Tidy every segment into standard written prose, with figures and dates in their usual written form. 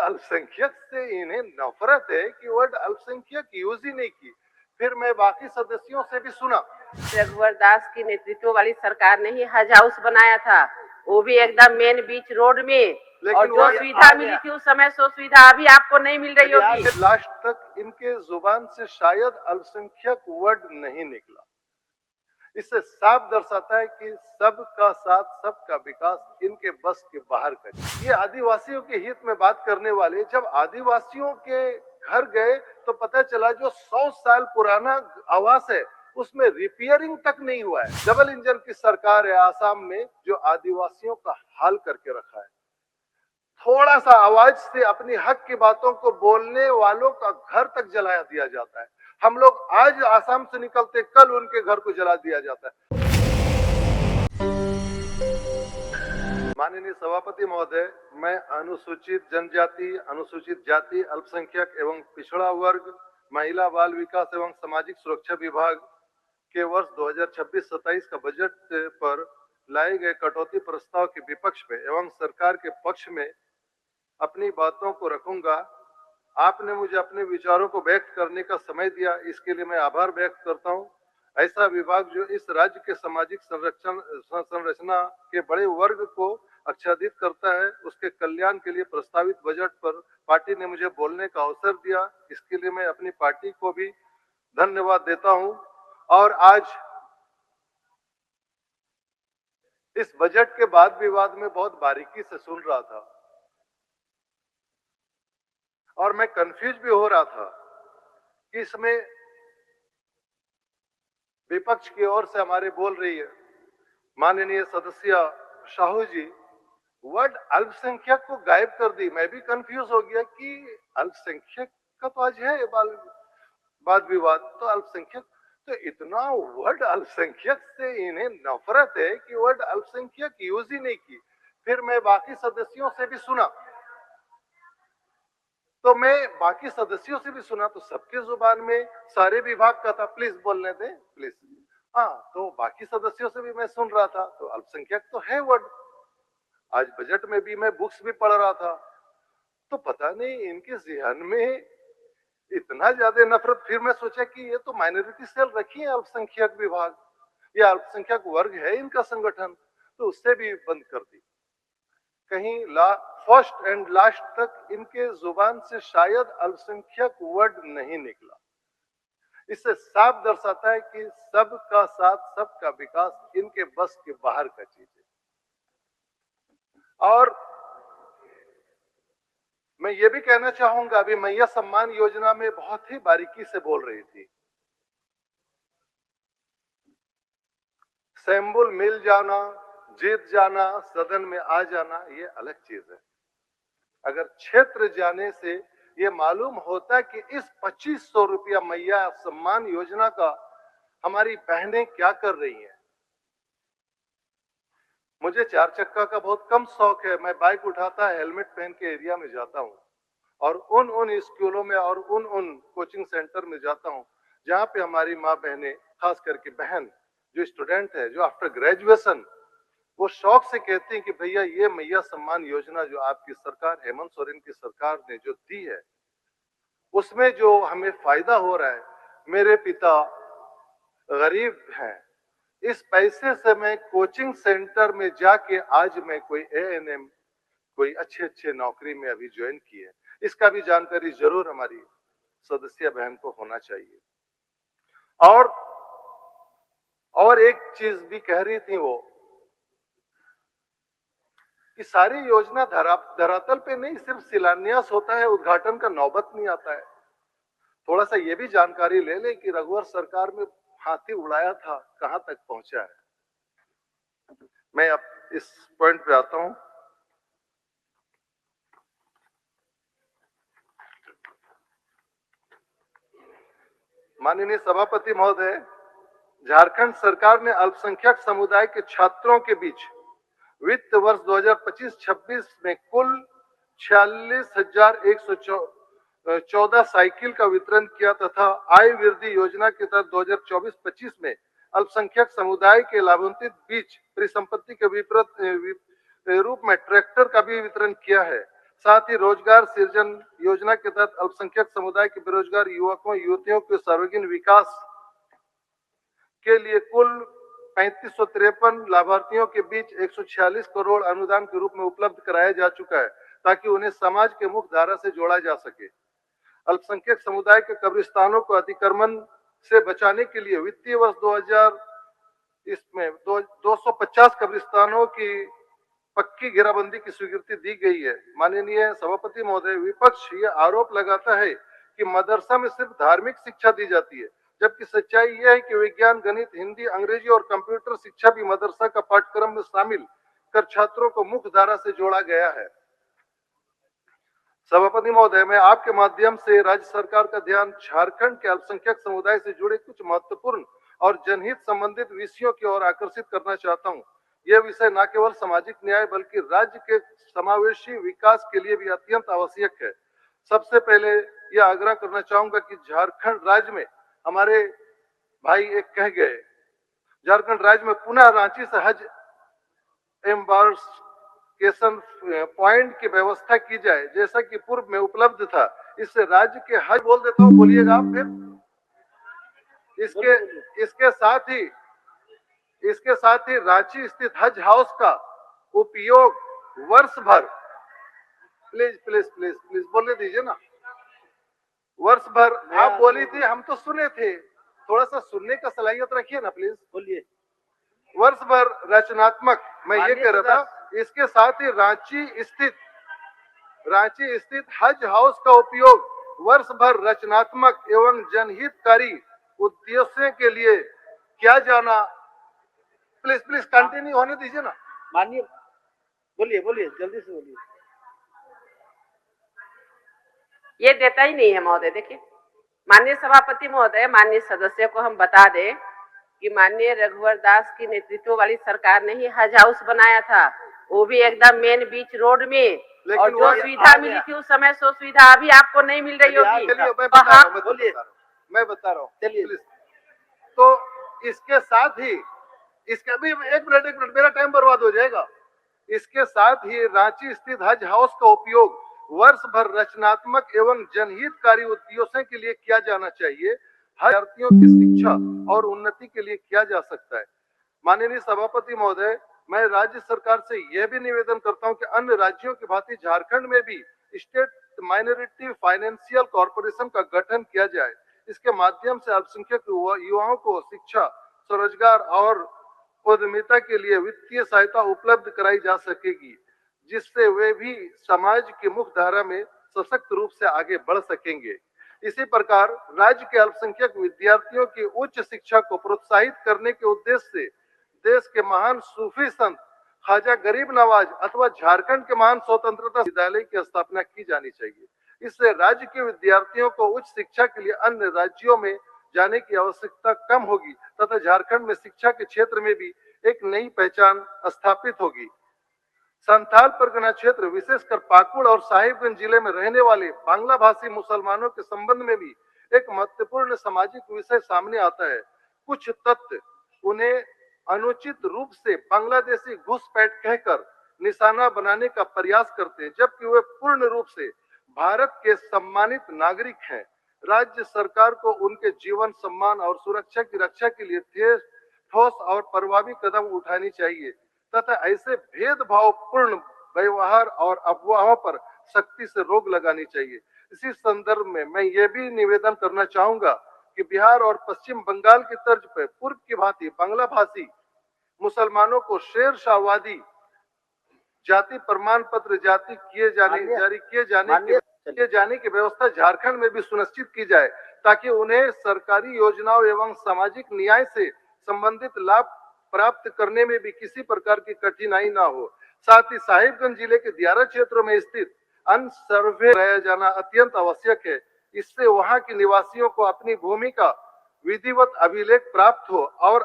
अल्पसंख्यक से इन्हें नफरत है कि वर्ड अल्पसंख्यक यूज ही नहीं की। फिर मैं बाकी सदस्यों से भी सुना। रघुवर दास की नेतृत्व वाली सरकार ने ही हज हाउस बनाया था, वो भी एकदम मेन बीच रोड में। और जो सुविधा मिली थी उस समय, सो सुविधा अभी आपको नहीं मिल रही होगी। लास्ट तक इनके जुबान से शायद अल्पसंख्यक वर्ड नहीं निकला। इससे साफ दर्शाता है कि सबका साथ सबका विकास इनके बस के बाहर का। ये आदिवासियों के हित में बात करने वाले जब आदिवासियों के घर गए तो पता चला जो 100 साल पुराना आवास है उसमें रिपेयरिंग तक नहीं हुआ है। डबल इंजन की सरकार है आसाम में जो आदिवासियों का हाल करके रखा है। थोड़ा सा आवाज से अपनी हक की बातों को बोलने वालों का घर तक जला दिया जाता है। हम लोग आज आसाम से निकलते कल उनके घर को जला दिया जाता है। माननीय सभापति महोदय, मैं अनुसूचित जनजाति, अनुसूचित जाति, अल्पसंख्यक एवं पिछड़ा वर्ग, महिला बाल विकास एवं सामाजिक सुरक्षा विभाग के वर्ष 2026-27 का बजट पर लाए गए कटौती प्रस्ताव के विपक्ष में एवं सरकार के पक्ष में अपनी बातों को रखूंगा। आपने मुझे अपने विचारों को व्यक्त करने का समय दिया, इसके लिए मैं आभार व्यक्त करता हूं। ऐसा विभाग जो इस राज्य के सामाजिक संरचना के बड़े वर्ग को आच्छादित करता है, उसके कल्याण के लिए प्रस्तावित बजट पर पार्टी ने मुझे बोलने का अवसर दिया, इसके लिए मैं अपनी पार्टी को भी धन्यवाद देता हूं। और आज इस बजट के वाद विवाद में बहुत बारीकी से सुन रहा था और मैं कंफ्यूज भी हो रहा था कि इसमें विपक्ष की ओर से हमारे बोल रही है माननीय सदस्य साहू जी, वर्ड अल्पसंख्यक को गायब कर दी। मैं भी कंफ्यूज हो गया कि अल्पसंख्यक का तो आज है वाद विवाद, तो अल्पसंख्यक तो इतना वर्ड अल्पसंख्यक से इन्हें नफरत है कि वर्ड अल्पसंख्यक यूज ही नहीं की। फिर मैं बाकी सदस्यों से भी सुना तो सबके जुबान में सारे विभाग का था, प्लीज बोलने दें प्लीज। हाँ, तो बाकी सदस्यों से भी मैं सुन रहा था, तो अल्पसंख्यक तो है वर्ड। आज बजट में भी मैं बुक्स भी पढ़ रहा था, तो पता नहीं इनके ज़हन में इतना ज्यादा नफरत। फिर मैं सोचा कि ये तो माइनॉरिटी सेल रखी है अल्पसंख्यक विभाग, या अल्पसंख्यक वर्ग है इनका संगठन, तो उससे भी बंद कर दी। कहीं फर्स्ट एंड लास्ट तक इनके जुबान से शायद अल्पसंख्यक वर्ड नहीं निकला। इससे साफ दर्शाता है कि सबका साथ सबका विकास इनके बस के बाहर का चीज है। और मैं ये भी कहना चाहूंगा, अभी मैया सम्मान योजना में बहुत ही बारीकी से बोल रही थी। सैंबुल मिल जाना, जीत जाना, सदन में आ जाना, ये अलग चीज है। अगर क्षेत्र जाने से ये मालूम होता कि इस 2500 रुपया मैया सम्मान योजना का हमारी बहनें क्या कर रही हैं। मुझे 4 चक्का का बहुत कम शौक है, मैं बाइक उठाता हेलमेट पहन के एरिया में जाता हूं और उन स्कूलों में और उन कोचिंग सेंटर में जाता हूं जहां पे हमारी माँ बहनें, खास करके बहन जो स्टूडेंट है, जो आफ्टर ग्रेजुएशन, वो शौक से कहते हैं कि भैया ये मैया सम्मान योजना जो आपकी सरकार, हेमंत सोरेन की सरकार ने जो दी है, उसमें जो हमें फायदा हो रहा है, मेरे पिता गरीब हैं, इस पैसे से मैं कोचिंग सेंटर में जाके आज मैं कोई एएनएम, कोई अच्छे नौकरी में अभी ज्वाइन की है। इसका भी जानकारी जरूर हमारी सदस्य बहन को होना चाहिए। और एक चीज भी कह रही थी वो कि सारी योजना धरातल पे नहीं, सिर्फ शिलान्यास होता है, उद्घाटन का नौबत नहीं आता है। थोड़ा सा ये भी जानकारी ले लें कि रघुवर सरकार में हाथी उड़ाया था, कहां तक पहुंचा है। मैं अब इस पॉइंट पे आता हूं। माननीय सभापति महोदय, झारखंड सरकार ने अल्पसंख्यक समुदाय के छात्रों के बीच वित्त वर्ष 2025-26 में कुल 46,114 साइकिल का वितरण किया तथा आय वृद्धि योजना के तहत 2024-25 में अल्पसंख्यक समुदाय के लाभान्वित बीच परिसंपत्ति के विपरीत रूप में ट्रैक्टर का भी वितरण किया है। साथ ही रोजगार सृजन योजना के तहत अल्पसंख्यक समुदाय के बेरोजगार युवकों युवतियों के सर्वांगीण विकास के लिए कुल 3553 लाभार्थियों के बीच 146 करोड़ अनुदान के रूप में उपलब्ध कराया जा चुका है, ताकि उन्हें समाज के मुख्य धारा से जोड़ा जा सके। अल्पसंख्यक समुदाय के कब्रिस्तानों को अतिक्रमण से बचाने के लिए वित्तीय वर्ष 2000 इसमें 250 कब्रिस्तानों की पक्की घेराबंदी की स्वीकृति दी गई है। माननीय सभापति महोदय, विपक्ष ये आरोप लगाता है कि मदरसा में सिर्फ धार्मिक शिक्षा दी जाती है, जबकि सच्चाई यह है कि विज्ञान, गणित, हिंदी, अंग्रेजी और कंप्यूटर शिक्षा भी मदरसा का पाठ्यक्रम में शामिल कर छात्रों को मुख्य धारा से जोड़ा गया है। सभापति महोदय, मैं आपके माध्यम से राज्य सरकार का ध्यान झारखंड के अल्पसंख्यक समुदाय से जुड़े कुछ महत्वपूर्ण और जनहित संबंधित विषयों की ओर आकर्षित करना चाहता हूं। यह विषय न केवल सामाजिक न्याय बल्कि राज्य के समावेशी विकास के लिए भी अत्यंत आवश्यक है। सबसे पहले यह आग्रह करना चाहूंगा कि झारखंड राज्य में हमारे भाई एक कह गए, झारखंड राज्य में पुनः रांची से हज एम्बार्केशन पॉइंट की व्यवस्था की जाए, जैसा कि पूर्व में उपलब्ध था। इससे राज्य के हज बोल देता हूँ, बोलिएगा आप फिर। इसके साथ ही रांची स्थित हज हाउस का उपयोग वर्ष भर, प्लीज प्लीज प्लीज प्लीज बोलने दीजिए ना, वर्ष भर आप बोली थी, हम तो सुने थे, थोड़ा सा सुनने का सलाहियत रखिए ना प्लीज, बोलिए। वर्ष भर रचनात्मक, मैं ये कह रहा था, इसके साथ ही रांची स्थित हज हाउस का उपयोग वर्ष भर रचनात्मक एवं जनहितकारी उद्देश्यों के लिए किया जाना। प्लीज प्लीज कंटिन्यू होने दीजिए ना। माननीय, बोलिए बोलिए, जल्दी से बोलिए। ये देता ही नहीं है महोदय। देखिए, माननीय सभापति महोदय, माननीय सदस्य को हम बता दें कि माननीय रघुवर दास की नेतृत्व वाली सरकार ने ही हज हाउस बनाया था, वो भी एकदम मेन बीच रोड में। और जो सुविधा मिली थी उस समय, सो सुविधा अभी आपको नहीं मिल रही होगी। मैं बता रहा हूँ, चलिए। तो इसके साथ ही, इसका भी एक मिनट मेरा टाइम बर्बाद हो जाएगा। इसके साथ ही रांची स्थित हज हाउस का उपयोग वर्ष भर रचनात्मक एवं जनहितकारी उद्देश्यों के लिए किया जाना चाहिए। हजार्थियों की शिक्षा और उन्नति के लिए किया जा सकता है। माननीय सभापति महोदय, मैं राज्य सरकार से यह भी निवेदन करता हूं कि अन्य राज्यों की भांति झारखंड में भी स्टेट माइनॉरिटी फाइनेंशियल कॉर्पोरेशन का गठन किया जाए। इसके माध्यम से अल्पसंख्यक युवाओं को शिक्षा, स्वरोजगार और उद्यमिता के लिए वित्तीय सहायता उपलब्ध कराई जा सकेगी, जिससे वे भी समाज की मुख्य धारा में सशक्त रूप से आगे बढ़ सकेंगे। इसी प्रकार राज्य के अल्पसंख्यक विद्यार्थियों की उच्च शिक्षा को प्रोत्साहित करने के उद्देश्य से देश के महान सूफी संत ख्वाजा गरीब नवाज अथवा झारखंड के महान स्वतंत्रता विद्यालय की स्थापना की जानी चाहिए। इससे राज्य के विद्यार्थियों को उच्च शिक्षा के लिए अन्य राज्यों में जाने की आवश्यकता कम होगी तथा झारखंड में शिक्षा के क्षेत्र में भी एक नई पहचान स्थापित होगी। संथाल परगना क्षेत्र, विशेषकर पाकुड़ और साहिबगंज जिले में रहने वाले बांग्ला भाषी मुसलमानों के संबंध में भी एक महत्वपूर्ण सामाजिक विषय सामने आता है। कुछ तत्व उन्हें अनुचित रूप से बांग्लादेशी घुसपैठ कहकर निशाना बनाने का प्रयास करते हैं, जबकि वे पूर्ण रूप से भारत के सम्मानित नागरिक हैं। राज्य सरकार को उनके जीवन, सम्मान और सुरक्षा की रक्षा के लिए ठोस और प्रभावी कदम उठानी चाहिए तथा ऐसे भेदभावपूर्ण व्यवहार और अफवाहों पर सख्ती से रोक लगानी चाहिए। इसी संदर्भ में मैं ये भी निवेदन करना चाहूंगा कि बिहार और पश्चिम बंगाल की तर्ज पर पूर्व की भांति बांग्ला भाषी मुसलमानों को शेरशाहवादी जाति प्रमाण पत्र जारी किए जाने की व्यवस्था झारखंड में भी सुनिश्चित की जाए, ताकि उन्हें सरकारी योजनाओं एवं सामाजिक न्याय से संबंधित लाभ प्राप्त करने में भी किसी प्रकार की कठिनाई ना हो। साथ ही साहिबगंज जिले के दियारा क्षेत्रों में स्थित अन सर्वे रह जाना अत्यंत आवश्यक है। इससे वहां के निवासियों को अपनी भूमि का विधिवत अभिलेख प्राप्त हो और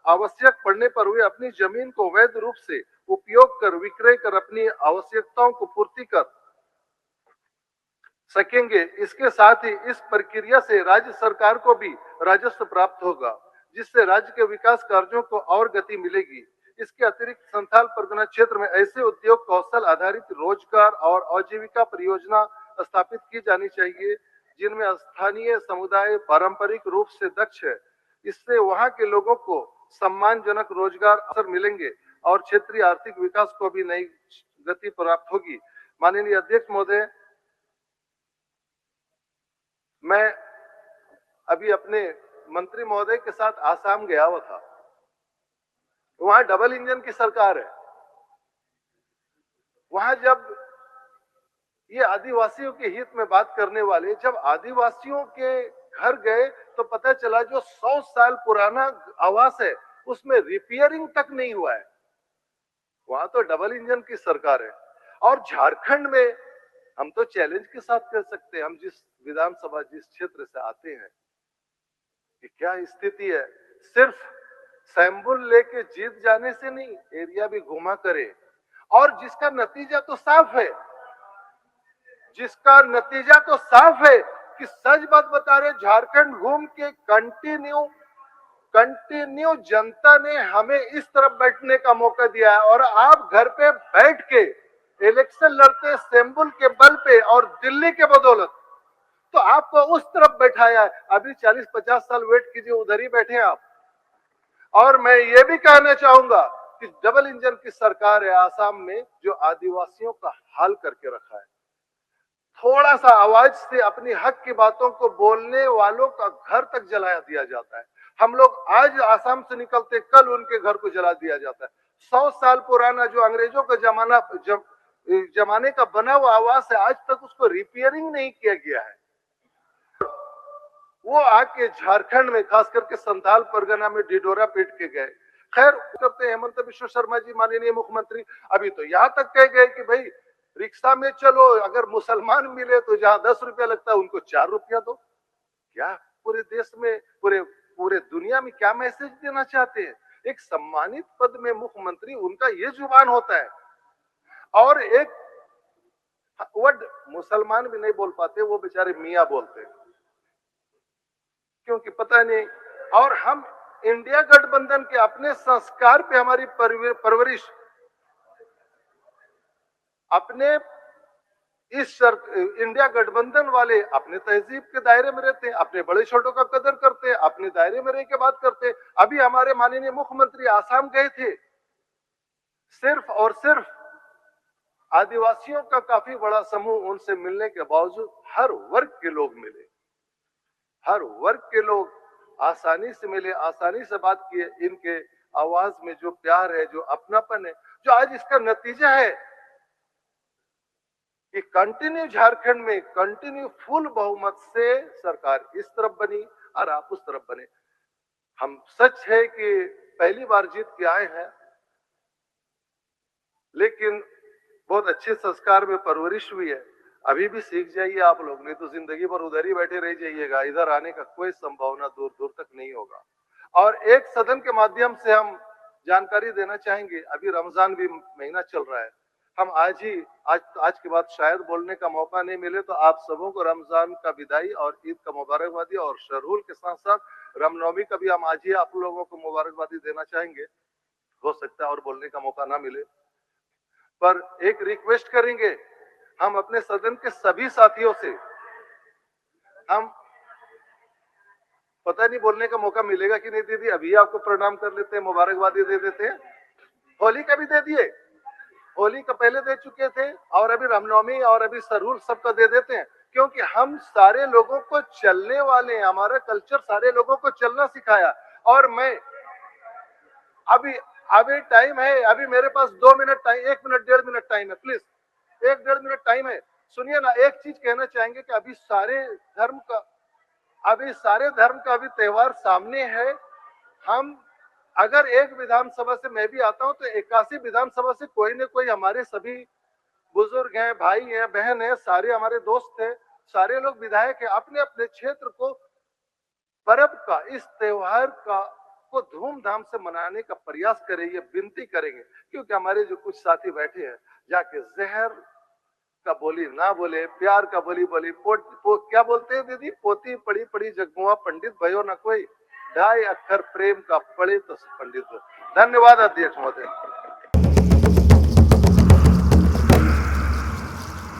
आवश्यक पड़ने पर वे अपनी जमीन को वैध रूप से उपयोग कर विक्रय कर अपनी आवश्यकताओं को पूर्ति कर सकेंगे। इसके साथ ही इस प्रक्रिया से राज्य सरकार को भी राजस्व प्राप्त होगा, जिससे राज्य के विकास कार्यों को और गति मिलेगी। इसके अतिरिक्त संथाल परगना क्षेत्र में ऐसे उद्योग कौशल आधारित रोजगार और आजीविका परियोजना स्थापित की जानी चाहिए जिनमें स्थानीय समुदाय पारंपरिक रूप से दक्ष है। इससे वहां के लोगों को सम्मानजनक रोजगार अवसर मिलेंगे और क्षेत्रीय आर्थिक विकास को भी नई गति प्राप्त होगी। माननीय अध्यक्ष महोदय, मैं अभी अपने मंत्री महोदय के साथ आसाम गया हुआ था। वहां डबल इंजन की सरकार है। वहां जब ये आदिवासियों के हित में बात करने वाले जब आदिवासियों के घर गए तो पता चला जो 100 साल पुराना आवास है उसमें रिपेयरिंग तक नहीं हुआ है। वहां तो डबल इंजन की सरकार है। और झारखंड में हम तो चैलेंज के साथ कह सकते हैं, हम जिस विधानसभा जिस क्षेत्र से आते हैं कि क्या स्थिति है। सिर्फ सैंबल लेके जीत जाने से नहीं, एरिया भी घुमा करे और जिसका नतीजा तो साफ है, जिसका नतीजा तो साफ है कि सच बात बता रहे, झारखंड घूम के कंटिन्यू जनता ने हमें इस तरफ बैठने का मौका दिया है और आप घर पे बैठ के इलेक्शन लड़ते सैंबल के बल पे और दिल्ली के बदौलत, तो आपको उस तरफ बैठाया है। अभी 40-50 साल वेट कीजिए, उधर ही बैठे आप। और मैं ये भी कहना चाहूंगा कि डबल इंजन की सरकार है आसाम में जो आदिवासियों का हाल करके रखा है। थोड़ा सा आवाज से अपनी हक की बातों को बोलने वालों का घर तक जलाया दिया जाता है। हम लोग आज आसाम से निकलते कल उनके घर को जला दिया जाता है। 100 साल पुराना जो अंग्रेजों का जमाने का बना हुआ आवास है, आज तक उसको रिपेयरिंग नहीं किया गया है। वो आके झारखंड में खास करके संथाल परगना में ढिढोरा पीट के गए। खैर करते हेमंत बिश्व शर्मा जी माननीय मुख्यमंत्री अभी तो यहाँ तक कह गए कि भाई रिक्शा में चलो, अगर मुसलमान मिले तो जहां 10 रुपया लगता है उनको 4 रुपया दो। क्या पूरे देश में पूरे दुनिया में क्या मैसेज देना चाहते हैं? एक सम्मानित पद में मुख्यमंत्री उनका ये जुबान होता है और एक वर्ड मुसलमान भी नहीं बोल पाते, वो बेचारे मियाँ बोलते हैं क्योंकि पता नहीं। और हम इंडिया गठबंधन के अपने संस्कार पे हमारी परवरिश, अपने इंडिया गठबंधन वाले अपने तहजीब के दायरे में रहते हैं, अपने बड़े छोटों का कदर करते हैं, अपने दायरे में रह के बात करते हैं। अभी हमारे माननीय मुख्यमंत्री आसाम गए थे, सिर्फ और सिर्फ आदिवासियों का काफी बड़ा समूह उनसे मिलने के बावजूद हर वर्ग के लोग मिले, हर वर्ग के लोग आसानी से मिले, आसानी से बात किए। इनके आवाज में जो प्यार है, जो अपनापन है, जो आज इसका नतीजा है कि कंटिन्यू झारखंड में कंटिन्यू फुल बहुमत से सरकार इस तरफ बनी और आप उस तरफ बने। हम सच है कि पहली बार जीत के आए हैं, लेकिन बहुत अच्छे संस्कार में परवरिश हुई है। अभी भी सीख जाइए आप लोग, नहीं तो जिंदगी भर उधर ही बैठे रह जाइएगा, इधर आने का कोई संभावना दूर दूर तक नहीं होगा। और एक सदन के माध्यम से हम जानकारी देना चाहेंगे, अभी रमजान भी महीना चल रहा है। हम आज के बाद शायद बोलने का मौका नहीं मिले तो आप सबों को रमजान का विदाई और ईद का मुबारकबादी और शरहुल के साथ साथ रामनवमी का भी हम आज ही आप लोगों को मुबारकबादी देना चाहेंगे। हो सकता है और बोलने का मौका ना मिले, पर एक रिक्वेस्ट करेंगे हम अपने सदन के सभी साथियों से, हम पता नहीं बोलने का मौका मिलेगा कि नहीं दीदी, अभी आपको प्रणाम कर लेते हैं, मुबारकबादी दे देते हैं। होली का भी दे दिए, होली का पहले दे चुके थे और अभी रामनवमी और अभी सरहुल सबका दे देते हैं, क्योंकि हम सारे लोगों को चलने वाले हैं, हमारा कल्चर सारे लोगों को चलना सिखाया। और मैं अभी टाइम है, अभी मेरे पास 2 minute time, 1 minute 1.5 minute time है, प्लीज 1-1.5 मिनट टाइम है। सुनिए ना, एक चीज कहना चाहेंगे कि अभी सारे धर्म का अभी त्योहार सामने है। हम अगर एक विधानसभा से मैं भी आता हूं तो 81 विधानसभा से कोई न कोई हमारे सभी बुजुर्ग हैं, भाई हैं, बहन हैं, सारे हमारे दोस्त हैं, सारे लोग विधायक हैं। अपने अपने क्षेत्र को पर्व का, इस त्योहार का को धूमधाम से मनाने का प्रयास करें, ये विनती करेंगे। क्योंकि हमारे जो कुछ साथी बैठे हैं, जाके जहर का बोली ना बोले, प्यार का बोली बोली, क्या बोलते हैं दीदी, पोती पड़ी पड़ी जगमुआ पंडित भयो न कोई, ढाई अक्षर प्रेम का पढ़े तो पंडित हो। धन्यवाद अध्यक्ष महोदय।